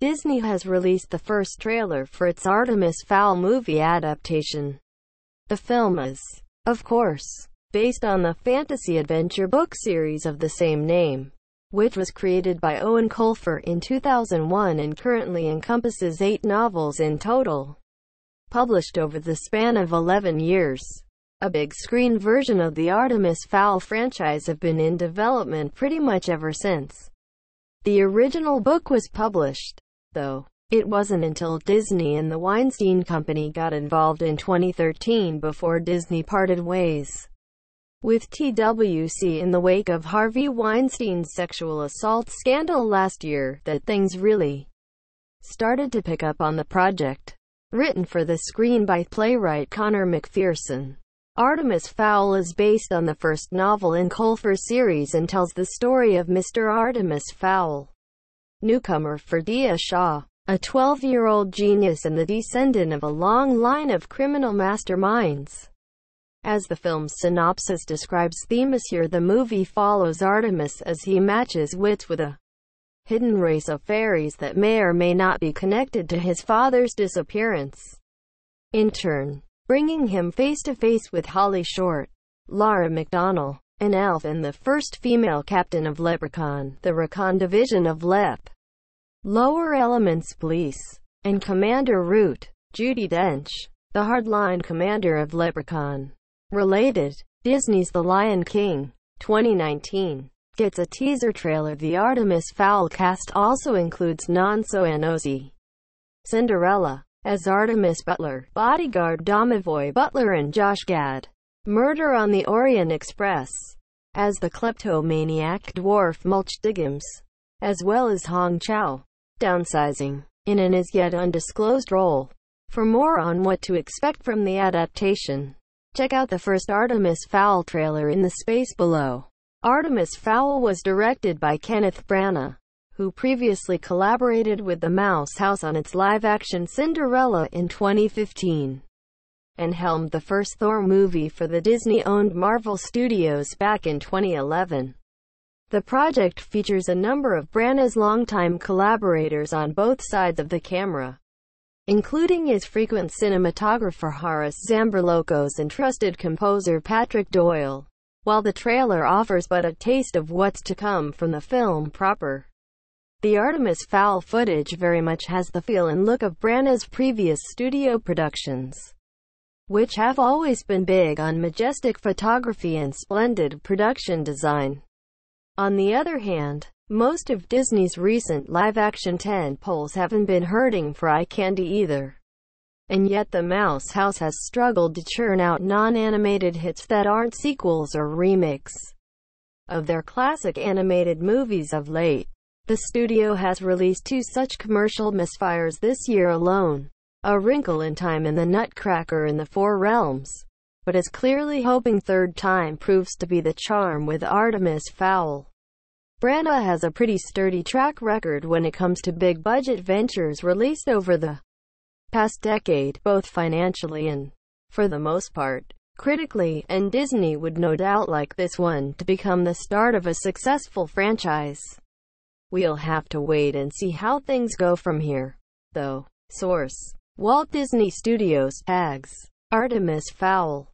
Disney has released the first trailer for its Artemis Fowl movie adaptation. The film is, of course, based on the fantasy-adventure book series of the same name, which was created by Eoin Colfer in 2001 and currently encompasses 8 novels in total, published over the span of 11 years. A big-screen version of the Artemis Fowl franchise have been in development pretty much ever since the original book was published, though it wasn't until Disney and the Weinstein Company got involved in 2013 before Disney parted ways with TWC in the wake of Harvey Weinstein's sexual assault scandal last year that things really started to pick up on the project. Written for the screen by playwright Conor McPherson, Artemis Fowl is based on the first novel in Colfer's series and tells the story of Mr. Artemis Fowl, newcomer Ferdia Shaw, a 12-year-old genius and the descendant of a long line of criminal masterminds. As the film's synopsis describes, the movie follows Artemis as he matches wits with a hidden race of fairies that may or may not be connected to his father's disappearance, in turn bringing him face to face with Holly Short, Lara McDonnell, an elf and the first female captain of LEPrecon, the recon division of LEP, Lower Elements Police, and Commander Root, Judi Dench, the hardline commander of LEPrecon. Related, Disney's The Lion King, 2019, gets a teaser trailer. The Artemis Fowl cast also includes Nonso Anozie, Cinderella, as Artemis Butler, bodyguard Domovoi Butler, and Josh Gad, Murder on the Orient Express, as the kleptomaniac dwarf Mulch Diggums, as well as Hong Chau, downsizing, in an as yet undisclosed role. For more on what to expect from the adaptation, check out the first Artemis Fowl trailer in the space below. Artemis Fowl was directed by Kenneth Branagh, who previously collaborated with the Mouse House on its live-action Cinderella in 2015, and helmed the first Thor movie for the Disney-owned Marvel Studios back in 2011. The project features a number of Branagh's longtime collaborators on both sides of the camera, including his frequent cinematographer Haris Zamberlokos and trusted composer Patrick Doyle. While the trailer offers but a taste of what's to come from the film proper, the Artemis Fowl footage very much has the feel and look of Branagh's previous studio productions, which have always been big on majestic photography and splendid production design. On the other hand, most of Disney's recent live-action tentpoles haven't been hurting for eye candy either. And yet the Mouse House has struggled to churn out non-animated hits that aren't sequels or remakes of their classic animated movies of late. The studio has released 2 such commercial misfires this year alone, A Wrinkle in Time and The Nutcracker in the Four Realms, but is clearly hoping third time proves to be the charm with Artemis Fowl. Branagh has a pretty sturdy track record when it comes to big-budget ventures released over the past decade, both financially and, for the most part, critically, and Disney would no doubt like this one to become the start of a successful franchise. We'll have to wait and see how things go from here, though. Source: Walt Disney Studios Tags. Artemis Fowl.